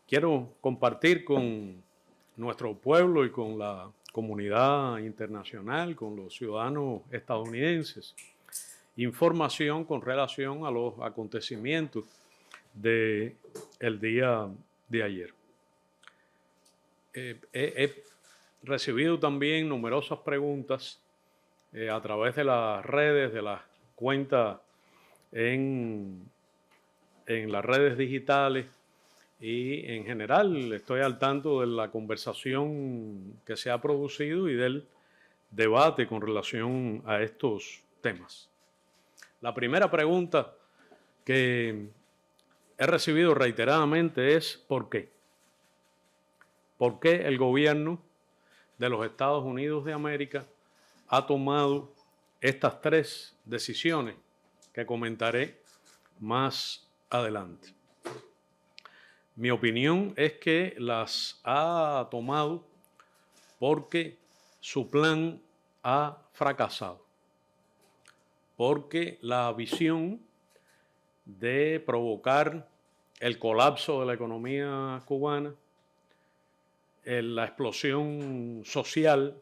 quiero compartir con nuestro pueblo y con la comunidad internacional, con los ciudadanos estadounidenses, información con relación a los acontecimientos del día de ayer. He recibido también numerosas preguntas a través de las redes, de las cuentas en las redes digitales, y en general estoy al tanto de la conversación que se ha producido y del debate con relación a estos temas. La primera pregunta que he recibido reiteradamente es ¿por qué? ¿Por qué el gobierno de los Estados Unidos de América ha tomado estas tres decisiones que comentaré más adelante? Mi opinión es que las ha tomado porque su plan ha fracasado, porque la visión de provocar el colapso de la economía cubana, la explosión social,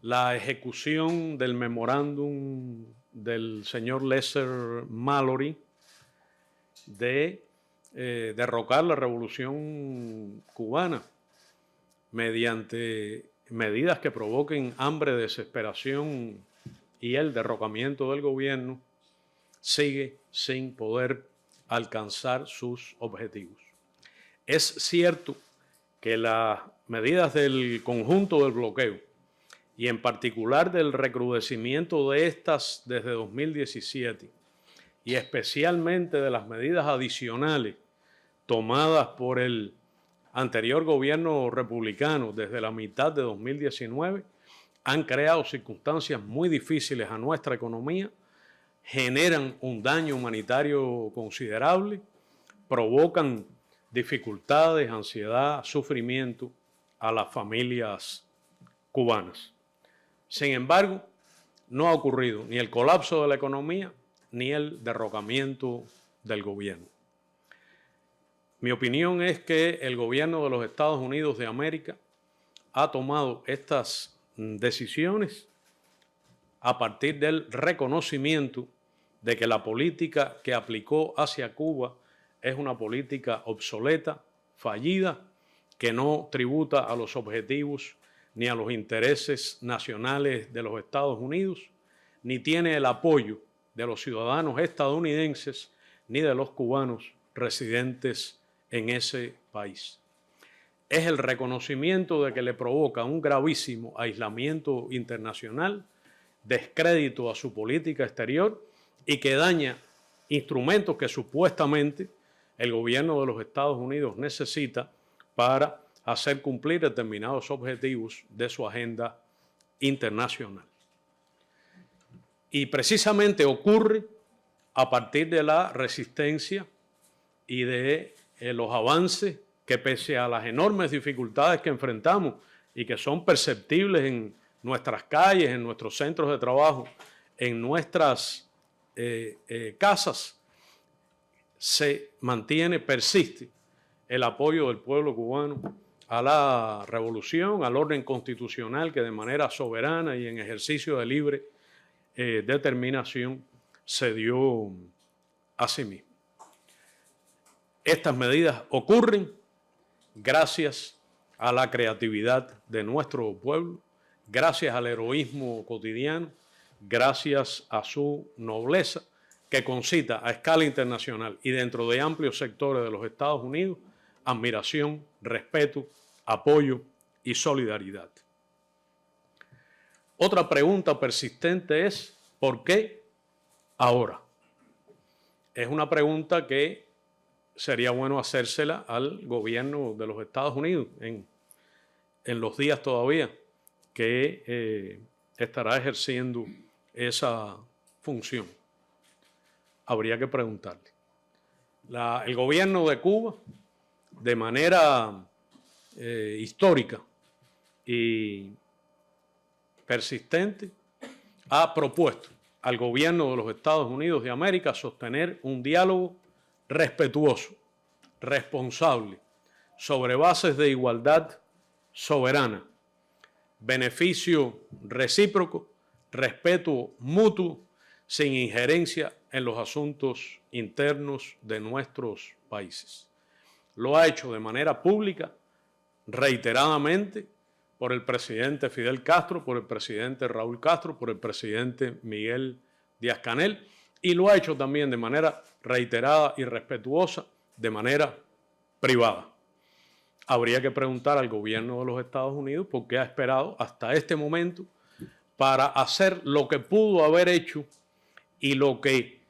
la ejecución del memorándum del señor Lesser Mallory de derrocar la revolución cubana mediante medidas que provoquen hambre, desesperación y el derrocamiento del gobierno, sigue sin poder alcanzar sus objetivos. Es cierto que las medidas del conjunto del bloqueo y en particular del recrudecimiento de estas desde 2017 y especialmente de las medidas adicionales tomadas por el anterior gobierno republicano desde la mitad de 2019, han creado circunstancias muy difíciles a nuestra economía, generan un daño humanitario considerable, provocan dificultades, ansiedad, sufrimiento a las familias cubanas. Sin embargo, no ha ocurrido ni el colapso de la economía ni el derrocamiento del gobierno. Mi opinión es que el gobierno de los Estados Unidos de América ha tomado estas decisiones a partir del reconocimiento de que la política que aplicó hacia Cuba es una política obsoleta, fallida, que no tributa a los objetivos ni a los intereses nacionales de los Estados Unidos, ni tiene el apoyo de los ciudadanos estadounidenses ni de los cubanos residentes en ese país. Es el reconocimiento de que le provoca un gravísimo aislamiento internacional, descrédito a su política exterior y que daña instrumentos que supuestamente el gobierno de los Estados Unidos necesita para hacer cumplir determinados objetivos de su agenda internacional. Y precisamente ocurre a partir de la resistencia y de los avances que, pese a las enormes dificultades que enfrentamos y que son perceptibles en nuestras calles, en nuestros centros de trabajo, en nuestras casas, se mantiene, persiste el apoyo del pueblo cubano a la revolución, al orden constitucional que de manera soberana y en ejercicio de libre determinación se dio a sí mismo. Estas medidas ocurren gracias a la creatividad de nuestro pueblo, gracias al heroísmo cotidiano, gracias a su nobleza, que concita a escala internacional y dentro de amplios sectores de los Estados Unidos, admiración, respeto, apoyo y solidaridad. Otra pregunta persistente es, ¿por qué ahora? Es una pregunta que sería bueno hacérsela al gobierno de los Estados Unidos en los días todavía que estará ejerciendo esa función. Habría que preguntarle. El gobierno de Cuba, de manera histórica y persistente, ha propuesto al gobierno de los Estados Unidos de América sostener un diálogo respetuoso, responsable sobre bases de igualdad soberana, beneficio recíproco, respeto mutuo, sin injerencia en los asuntos internos de nuestros países. Lo ha hecho de manera pública, reiteradamente, por el presidente Fidel Castro, por el presidente Raúl Castro, por el presidente Miguel Díaz-Canel, y lo ha hecho también de manera reiterada y respetuosa, de manera privada. Habría que preguntar al gobierno de los Estados Unidos por qué ha esperado hasta este momento para hacer lo que pudo haber hecho y lo que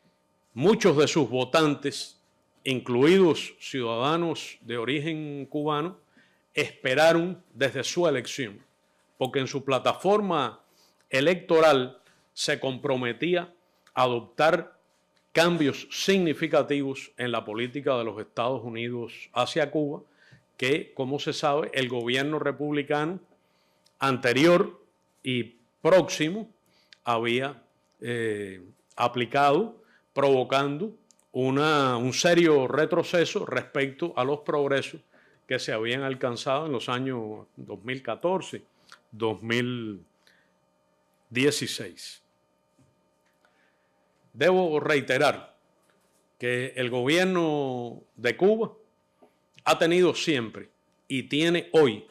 muchos de sus votantes, incluidos ciudadanos de origen cubano, esperaron desde su elección, porque en su plataforma electoral se comprometía a adoptar cambios significativos en la política de los Estados Unidos hacia Cuba, que, como se sabe, el gobierno republicano anterior y próximo había aplicado, provocando un serio retroceso respecto a los progresos que se habían alcanzado en los años 2014, 2016. Debo reiterar que el gobierno de Cuba ha tenido siempre y tiene hoy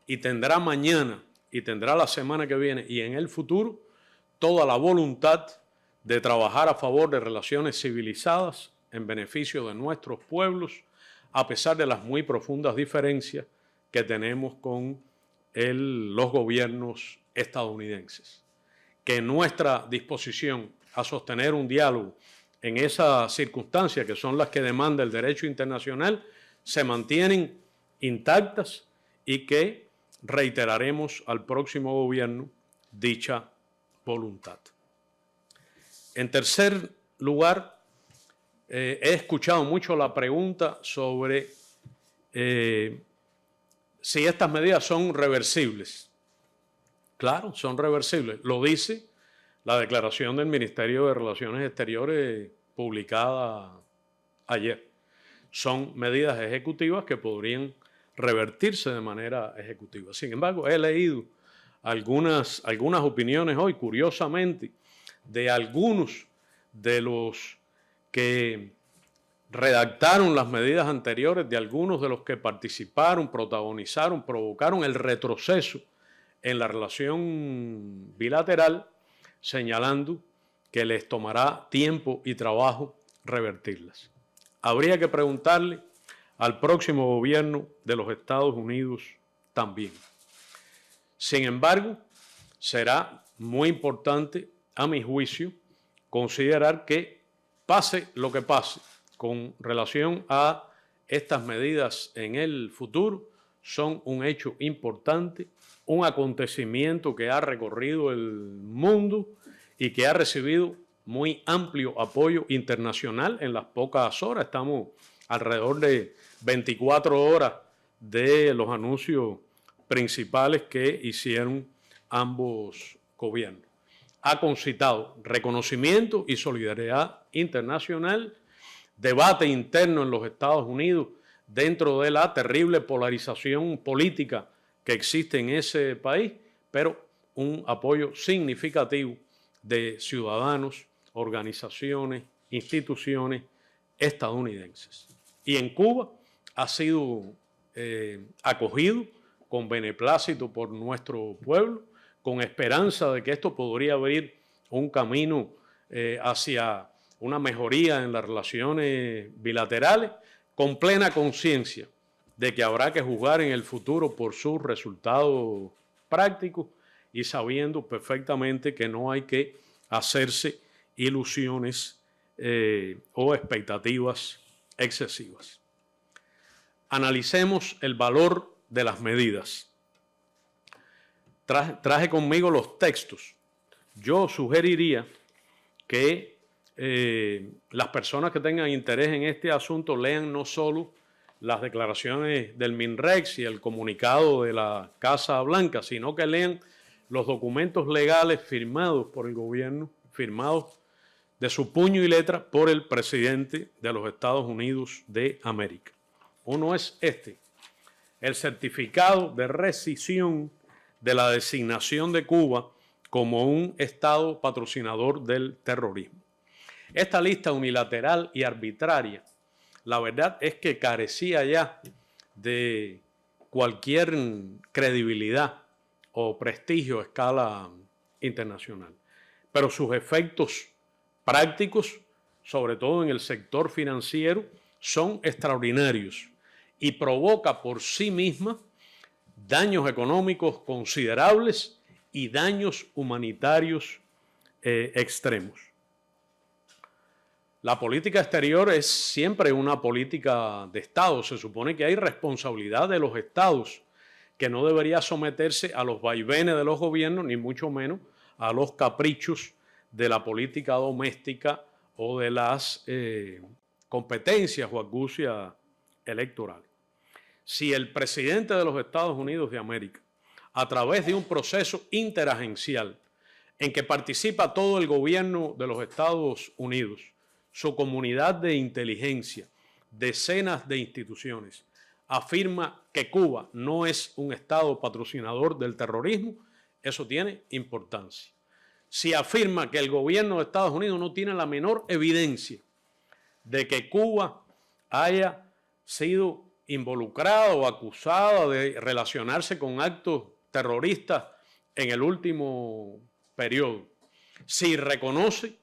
y tendrá mañana y tendrá la semana que viene y en el futuro toda la voluntad de trabajar a favor de relaciones civilizadas en beneficio de nuestros pueblos, a pesar de las muy profundas diferencias que tenemos con los gobiernos estadounidenses. Que nuestra disposición a sostener un diálogo en esas circunstancias que son las que demanda el derecho internacional se mantienen intactas y que reiteraremos al próximo gobierno dicha voluntad. En tercer lugar, he escuchado mucho la pregunta sobre si estas medidas son reversibles. Claro, son reversibles. Lo dice la declaración del Ministerio de Relaciones Exteriores publicada ayer. Son medidas ejecutivas que podrían revertirse de manera ejecutiva. Sin embargo, he leído algunas opiniones hoy, curiosamente, de algunos de los que redactaron las medidas anteriores, de algunos de los que participaron, protagonizaron, provocaron el retroceso en la relación bilateral, señalando que les tomará tiempo y trabajo revertirlas. Habría que preguntarle al próximo gobierno de los Estados Unidos también. Sin embargo, será muy importante, a mi juicio, considerar que pase lo que pase con relación a estas medidas en el futuro, son un hecho importante, un acontecimiento que ha recorrido el mundo y que ha recibido muy amplio apoyo internacional en las pocas horas. Estamos alrededor de 24 horas de los anuncios principales que hicieron ambos gobiernos. Ha concitado reconocimiento y solidaridad internacional, debate interno en los Estados Unidos dentro de la terrible polarización política que existe en ese país, pero un apoyo significativo de ciudadanos, organizaciones, instituciones estadounidenses. Y en Cuba ha sido acogido con beneplácito por nuestro pueblo, con esperanza de que esto podría abrir un camino hacia una mejoría en las relaciones bilaterales, con plena conciencia de que habrá que juzgar en el futuro por sus resultados prácticos y sabiendo perfectamente que no hay que hacerse ilusiones o expectativas excesivas. Analicemos el valor de las medidas. Traje conmigo los textos. Yo sugeriría que las personas que tengan interés en este asunto lean no solo las declaraciones del MINREX y el comunicado de la Casa Blanca, sino que lean los documentos legales firmados por el gobierno, firmados de su puño y letra por el presidente de los Estados Unidos de América. Uno es este, el certificado de rescisión de la designación de Cuba como un Estado patrocinador del terrorismo. Esta lista unilateral y arbitraria, la verdad es que carecía ya de cualquier credibilidad o prestigio a escala internacional. Pero sus efectos prácticos, sobre todo en el sector financiero, son extraordinarios y provoca por sí misma daños económicos considerables y daños humanitarios extremos. La política exterior es siempre una política de Estado. Se supone que hay responsabilidad de los Estados, que no debería someterse a los vaivenes de los gobiernos, ni mucho menos a los caprichos de la política doméstica o de las competencias o argucias electorales. Si el presidente de los Estados Unidos de América, a través de un proceso interagencial en que participa todo el gobierno de los Estados Unidos, su comunidad de inteligencia, decenas de instituciones, afirma que Cuba no es un Estado patrocinador del terrorismo, eso tiene importancia. Si afirma que el gobierno de Estados Unidos no tiene la menor evidencia de que Cuba haya sido involucrada o acusada de relacionarse con actos terroristas en el último periodo, si reconoce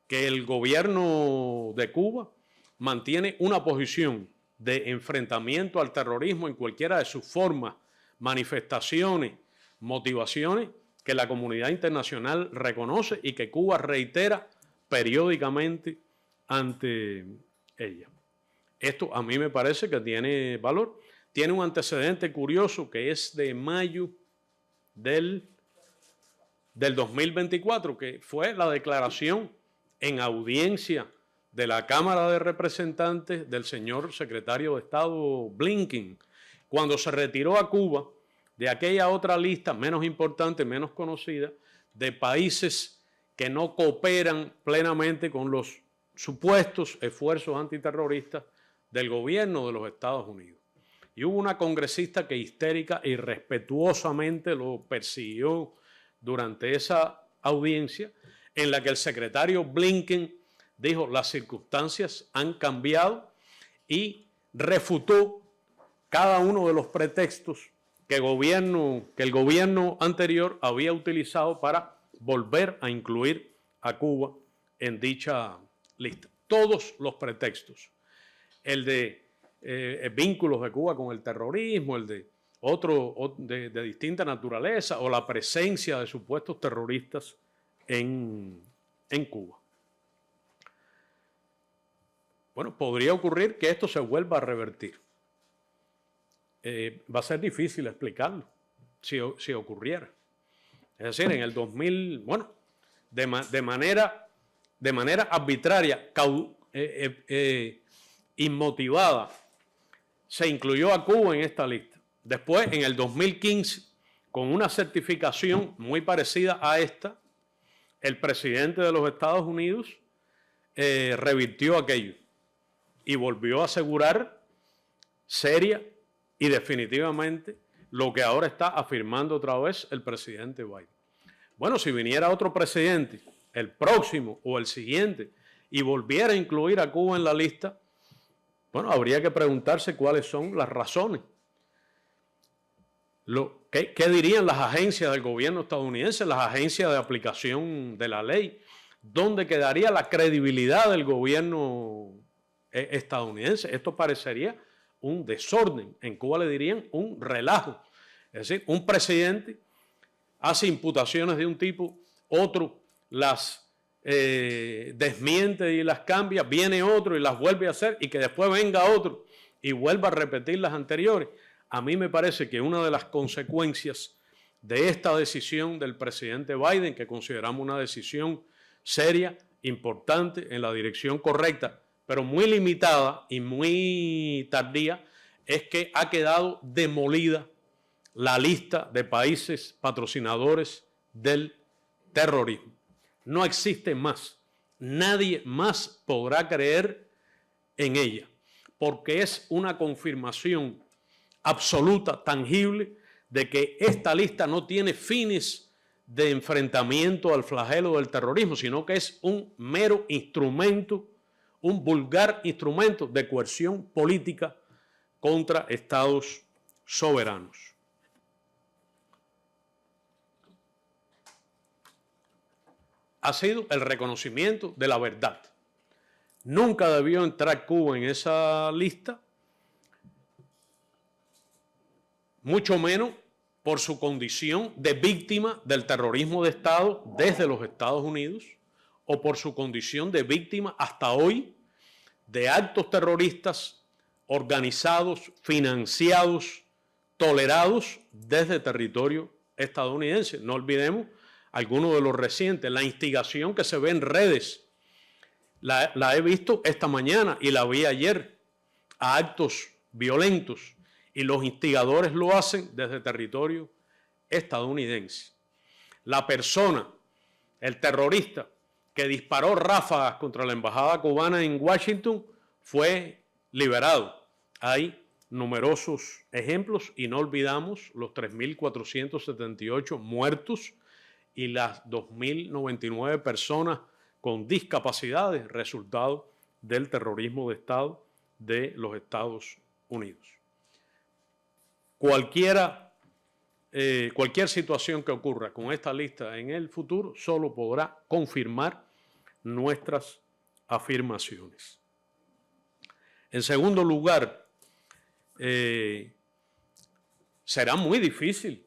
que el gobierno de Cuba mantiene una posición de enfrentamiento al terrorismo en cualquiera de sus formas, manifestaciones, motivaciones que la comunidad internacional reconoce y que Cuba reitera periódicamente ante ella. Esto a mí me parece que tiene valor. Tiene un antecedente curioso que es de mayo del 2024, que fue la declaración en audiencia de la Cámara de Representantes del señor secretario de Estado Blinken, cuando se retiró a Cuba de aquella otra lista menos importante, menos conocida, de países que no cooperan plenamente con los supuestos esfuerzos antiterroristas del gobierno de los Estados Unidos. Y hubo una congresista que histérica y respetuosamente lo persiguió durante esa audiencia, en la que el secretario Blinken dijo las circunstancias han cambiado y refutó cada uno de los pretextos que el gobierno anterior había utilizado para volver a incluir a Cuba en dicha lista. Todos los pretextos. El de vínculos de Cuba con el terrorismo, el de otro de distinta naturaleza o la presencia de supuestos terroristas en Cuba. Bueno, podría ocurrir que esto se vuelva a revertir. Va a ser difícil explicarlo si ocurriera. Es decir, en el 2000, bueno, de manera arbitraria, inmotivada, se incluyó a Cuba en esta lista. Después, en el 2015, con una certificación muy parecida a esta, el presidente de los Estados Unidos revirtió aquello y volvió a asegurar seria y definitivamente lo que ahora está afirmando otra vez el presidente Biden. Bueno, si viniera otro presidente, el próximo o el siguiente, y volviera a incluir a Cuba en la lista, bueno, habría que preguntarse cuáles son las razones. ¿Qué dirían las agencias del gobierno estadounidense, las agencias de aplicación de la ley? ¿Dónde quedaría la credibilidad del gobierno estadounidense? Esto parecería un desorden. En Cuba le dirían un relajo. Es decir, un presidente hace imputaciones de un tipo, otro las desmiente y las cambia, viene otro y las vuelve a hacer y que después venga otro y vuelva a repetir las anteriores. A mí me parece que una de las consecuencias de esta decisión del presidente Biden, que consideramos una decisión seria, importante, en la dirección correcta, pero muy limitada y muy tardía, es que ha quedado demolida la lista de países patrocinadores del terrorismo. No existe más. Nadie más podrá creer en ella, porque es una confirmación absoluta, tangible, de que esta lista no tiene fines de enfrentamiento al flagelo del terrorismo, sino que es un mero instrumento, un vulgar instrumento de coerción política contra estados soberanos. Ha sido el reconocimiento de la verdad. Nunca debió entrar Cuba en esa lista, mucho menos por su condición de víctima del terrorismo de Estado desde los Estados Unidos o por su condición de víctima hasta hoy de actos terroristas organizados, financiados, tolerados desde territorio estadounidense. No olvidemos algunos de los recientes, la instigación que se ve en redes. La he visto esta mañana y la vi ayer, a actos violentos, y los instigadores lo hacen desde territorio estadounidense. La persona, el terrorista que disparó ráfagas contra la embajada cubana en Washington fue liberado. Hay numerosos ejemplos y no olvidamos los 3.478 muertos y las 2.099 personas con discapacidades resultado del terrorismo de Estado de los Estados Unidos. Cualquier situación que ocurra con esta lista en el futuro solo podrá confirmar nuestras afirmaciones. En segundo lugar, será muy difícil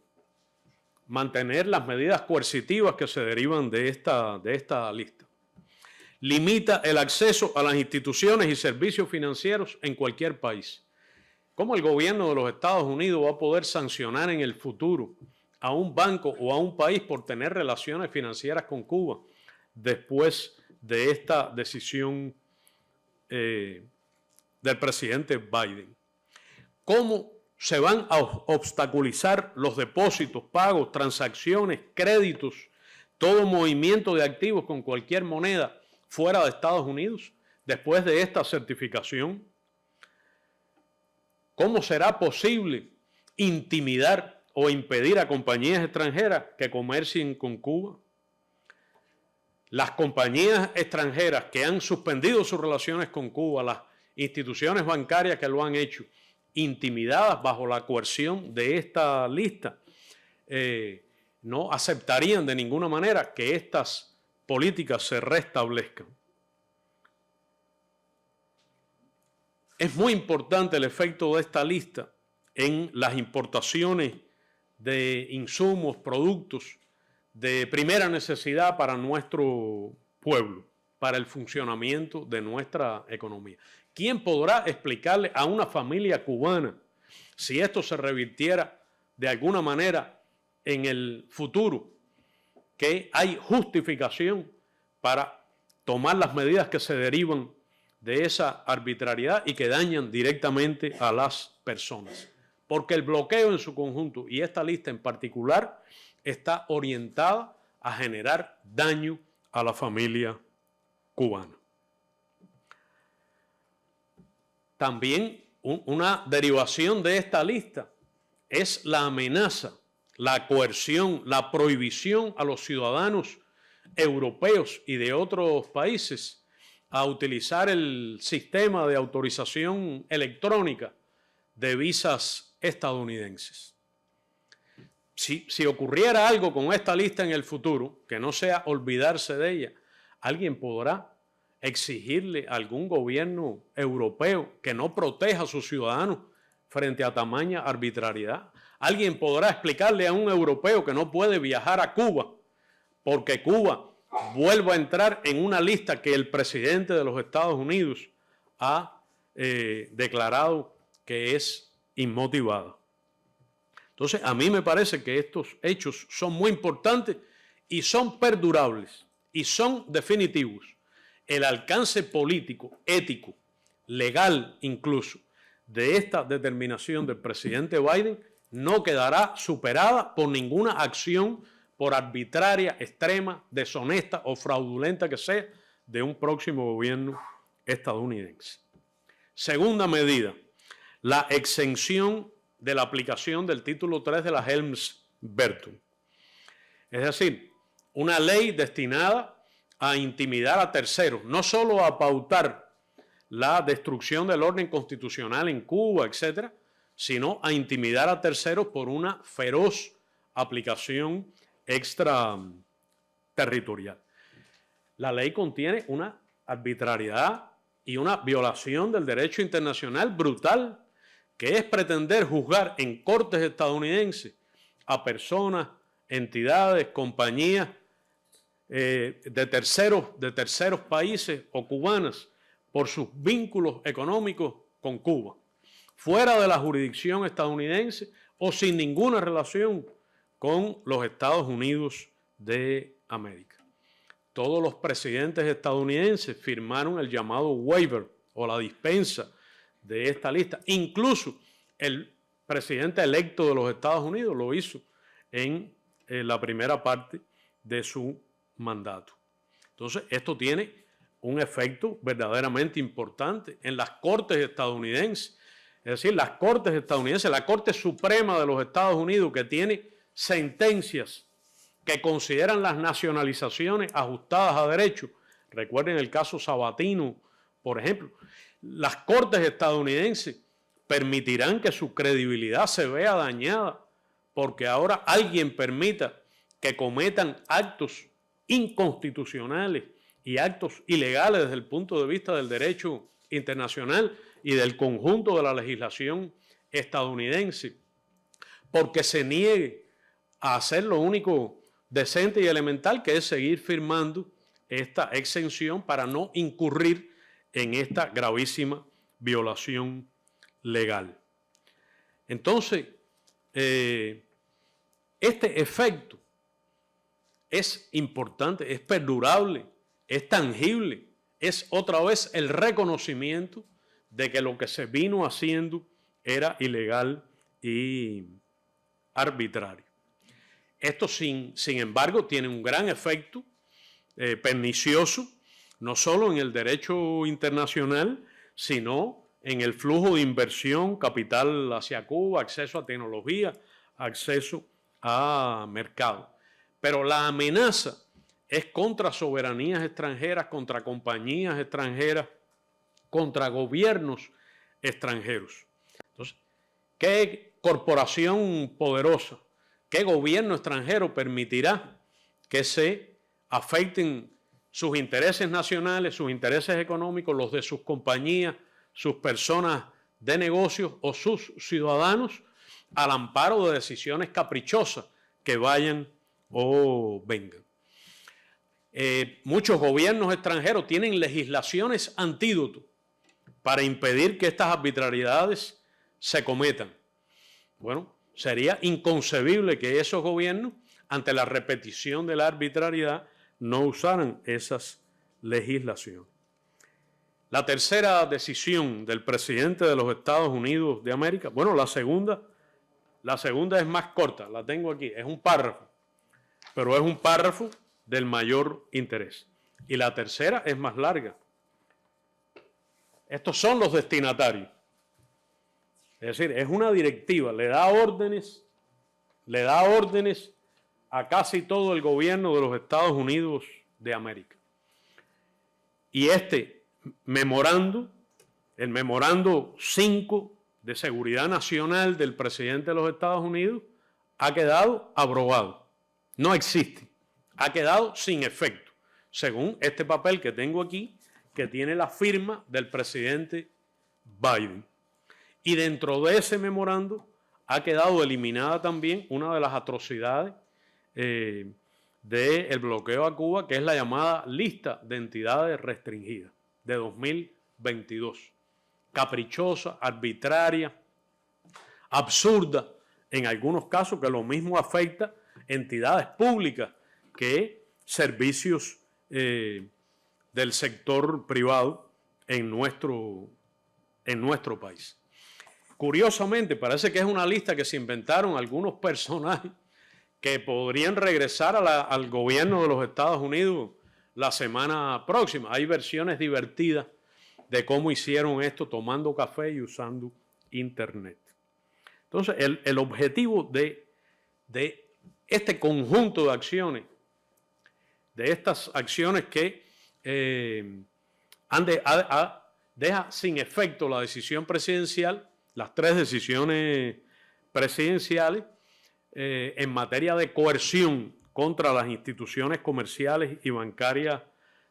mantener las medidas coercitivas que se derivan de esta lista. Limita el acceso a las instituciones y servicios financieros en cualquier país. ¿Cómo el gobierno de los Estados Unidos va a poder sancionar en el futuro a un banco o a un país por tener relaciones financieras con Cuba después de esta decisión del presidente Biden? ¿Cómo se van a obstaculizar los depósitos, pagos, transacciones, créditos, todo movimiento de activos con cualquier moneda fuera de Estados Unidos después de esta certificación? ¿Cómo será posible intimidar o impedir a compañías extranjeras que comercien con Cuba? Las compañías extranjeras que han suspendido sus relaciones con Cuba, las instituciones bancarias que lo han hecho, intimidadas bajo la coerción de esta lista, no aceptarían de ninguna manera que estas políticas se restablezcan. Es muy importante el efecto de esta lista en las importaciones de insumos, productos de primera necesidad para nuestro pueblo, para el funcionamiento de nuestra economía. ¿Quién podrá explicarle a una familia cubana, si esto se revirtiera de alguna manera en el futuro, que hay justificación para tomar las medidas que se derivan de esa arbitrariedad y que dañan directamente a las personas? Porque el bloqueo en su conjunto y esta lista en particular está orientada a generar daño a la familia cubana. También una derivación de esta lista es la amenaza, la coerción, la prohibición a los ciudadanos europeos y de otros países a utilizar el sistema de autorización electrónica de visas estadounidenses. Si ocurriera algo con esta lista en el futuro, que no sea olvidarse de ella, alguien podrá exigirle a algún gobierno europeo que no proteja a sus ciudadanos frente a tamaña arbitrariedad. Alguien podrá explicarle a un europeo que no puede viajar a Cuba porque Cuba vuelva a entrar en una lista que el presidente de los Estados Unidos ha declarado que es inmotivada. Entonces, a mí me parece que estos hechos son muy importantes y son perdurables y son definitivos. El alcance político, ético, legal incluso, de esta determinación del presidente Biden no quedará superada por ninguna acción, por arbitraria, extrema, deshonesta o fraudulenta que sea, de un próximo gobierno estadounidense. Segunda medida, la exención de la aplicación del título 3 de la Helms-Burton. Es decir, una ley destinada a intimidar a terceros, no solo a pautar la destrucción del orden constitucional en Cuba, etcétera, sino a intimidar a terceros por una feroz aplicación extraterritorial. La ley contiene una arbitrariedad y una violación del derecho internacional brutal, que es pretender juzgar en cortes estadounidenses a personas, entidades, compañías de terceros países o cubanas por sus vínculos económicos con Cuba, fuera de la jurisdicción estadounidense o sin ninguna relación con los Estados Unidos de América. Todos los presidentes estadounidenses firmaron el llamado waiver o la dispensa de esta lista. Incluso el presidente electo de los Estados Unidos lo hizo en la primera parte de su mandato. Entonces, esto tiene un efecto verdaderamente importante en las cortes estadounidenses. Es decir, las cortes estadounidenses, la Corte Suprema de los Estados Unidos, que tiene sentencias que consideran las nacionalizaciones ajustadas a derecho. Recuerden el caso Sabatino, por ejemplo. Las cortes estadounidenses permitirán que su credibilidad se vea dañada porque ahora alguien permita que cometan actos inconstitucionales y actos ilegales desde el punto de vista del derecho internacional y del conjunto de la legislación estadounidense, porque se niegue a hacer lo único decente y elemental, que es seguir firmando esta exención para no incurrir en esta gravísima violación legal. Entonces, este efecto es importante, es perdurable, es tangible, es otra vez el reconocimiento de que lo que se vino haciendo era ilegal y arbitrario. Esto, sin embargo, tiene un gran efecto pernicioso, no solo en el derecho internacional, sino en el flujo de inversión, capital hacia Cuba, acceso a tecnología, acceso a mercado. Pero la amenaza es contra soberanías extranjeras, contra compañías extranjeras, contra gobiernos extranjeros. Entonces, ¿qué corporación poderosa, qué gobierno extranjero permitirá que se afecten sus intereses nacionales, sus intereses económicos, los de sus compañías, sus personas de negocios o sus ciudadanos al amparo de decisiones caprichosas que vayan o vengan? Muchos gobiernos extranjeros tienen legislaciones antídoto para impedir que estas arbitrariedades se cometan. Bueno, sería inconcebible que esos gobiernos, ante la repetición de la arbitrariedad, no usaran esas legislaciones. La tercera decisión del presidente de los Estados Unidos de América, bueno, la segunda es más corta, la tengo aquí, es un párrafo, pero es un párrafo del mayor interés. Y la tercera es más larga. Estos son los destinatarios. Es decir, es una directiva, le da órdenes a casi todo el gobierno de los Estados Unidos de América. Y este memorando, el memorando 5 de Seguridad Nacional del presidente de los Estados Unidos, ha quedado abrogado. No existe. Ha quedado sin efecto, según este papel que tengo aquí, que tiene la firma del presidente Biden. Y dentro de ese memorando ha quedado eliminada también una de las atrocidades del bloqueo a Cuba, que es la llamada lista de entidades restringidas de 2022. Caprichosa, arbitraria, absurda, en algunos casos, que lo mismo afecta entidades públicas que servicios del sector privado en nuestro país. Curiosamente, parece que es una lista que se inventaron algunos personajes que podrían regresar al gobierno de los Estados Unidos la semana próxima. Hay versiones divertidas de cómo hicieron esto tomando café y usando internet. Entonces, el objetivo de este conjunto de acciones, de estas acciones que deja sin efecto la decisión presidencial, las 3 decisiones presidenciales en materia de coerción contra las instituciones comerciales y bancarias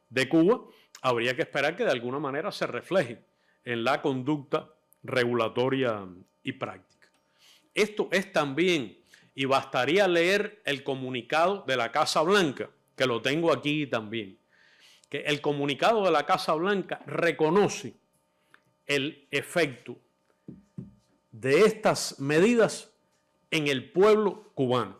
de Cuba, habría que esperar que de alguna manera se refleje en la conducta regulatoria y práctica. Esto es también, y bastaría leer el comunicado de la Casa Blanca, que lo tengo aquí también, que el comunicado de la Casa Blanca reconoce el efecto de estas medidas en el pueblo cubano,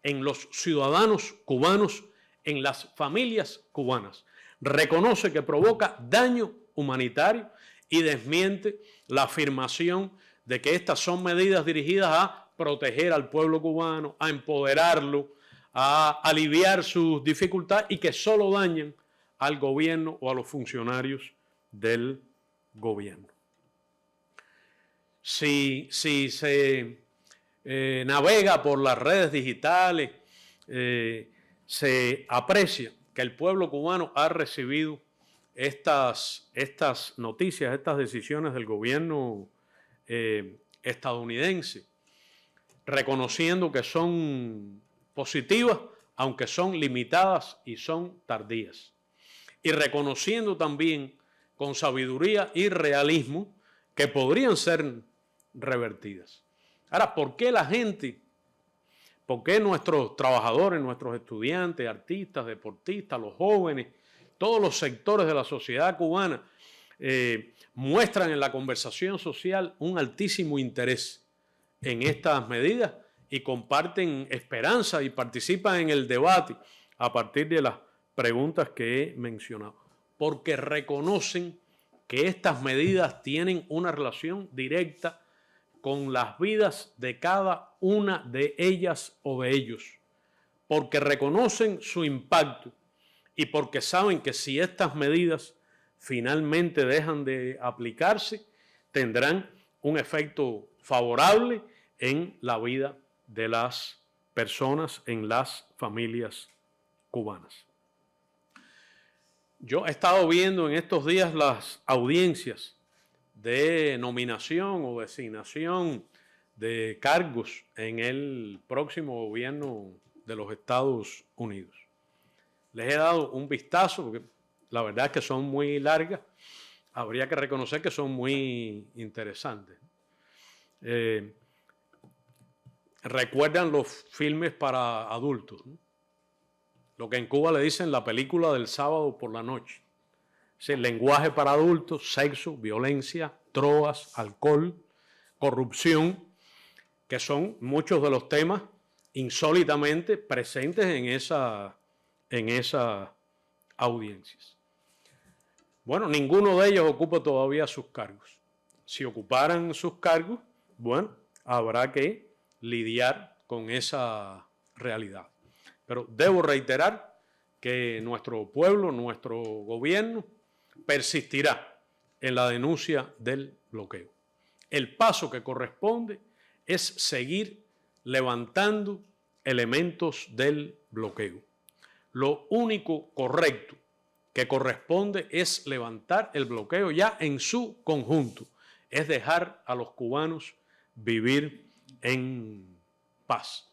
en los ciudadanos cubanos, en las familias cubanas. Reconoce que provoca daño humanitario y desmiente la afirmación de que estas son medidas dirigidas a proteger al pueblo cubano, a empoderarlo, a aliviar sus dificultades y que solo dañan al gobierno o a los funcionarios del gobierno. Si se navega por las redes digitales, se aprecia que el pueblo cubano ha recibido estas noticias, estas decisiones del gobierno estadounidense, reconociendo que son positivas, aunque son limitadas y son tardías, y reconociendo también con sabiduría y realismo que podrían ser revertidas. Ahora, ¿por qué la gente, por qué nuestros trabajadores, nuestros estudiantes, artistas, deportistas, los jóvenes, todos los sectores de la sociedad cubana muestran en la conversación social un altísimo interés en estas medidas y comparten esperanza y participan en el debate a partir de las preguntas que he mencionado? Porque reconocen que estas medidas tienen una relación directa con las vidas de cada una de ellas o de ellos, porque reconocen su impacto y porque saben que si estas medidas finalmente dejan de aplicarse, tendrán un efecto favorable en la vida de las personas, en las familias cubanas. Yo he estado viendo en estos días las audiencias de nominación o designación de cargos en el próximo gobierno de los Estados Unidos. Les he dado un vistazo, porque la verdad es que son muy largas, habría que reconocer que son muy interesantes. Recuerdan los filmes para adultos, ¿no? Lo que en Cuba le dicen la película del sábado por la noche. Es el lenguaje para adultos, sexo, violencia, drogas, alcohol, corrupción, que son muchos de los temas insólitamente presentes en esas audiencias. Bueno, ninguno de ellos ocupa todavía sus cargos. Si ocuparan sus cargos, bueno, habrá que lidiar con esa realidad. Pero debo reiterar que nuestro pueblo, nuestro gobierno, persistirá en la denuncia del bloqueo. El paso que corresponde es seguir levantando elementos del bloqueo. Lo único correcto que corresponde es levantar el bloqueo ya en su conjunto, es dejar a los cubanos vivir en paz.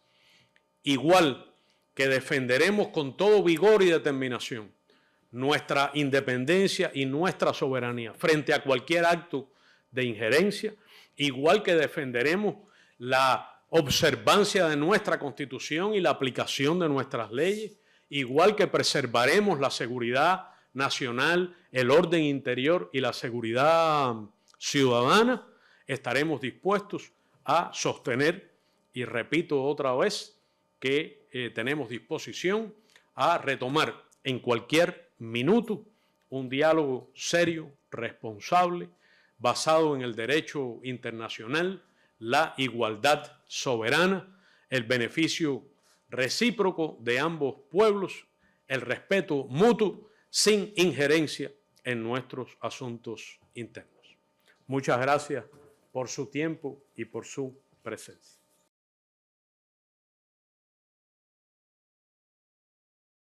Igual que defenderemos con todo vigor y determinación nuestra independencia y nuestra soberanía frente a cualquier acto de injerencia, igual que defenderemos la observancia de nuestra Constitución y la aplicación de nuestras leyes, igual que preservaremos la seguridad nacional, el orden interior y la seguridad ciudadana, estaremos dispuestos a sostener, y repito otra vez, que tenemos disposición a retomar en cualquier minuto un diálogo serio, responsable, basado en el derecho internacional, la igualdad soberana, el beneficio recíproco de ambos pueblos, el respeto mutuo, sin injerencia en nuestros asuntos internos. Muchas gracias por su tiempo y por su presencia.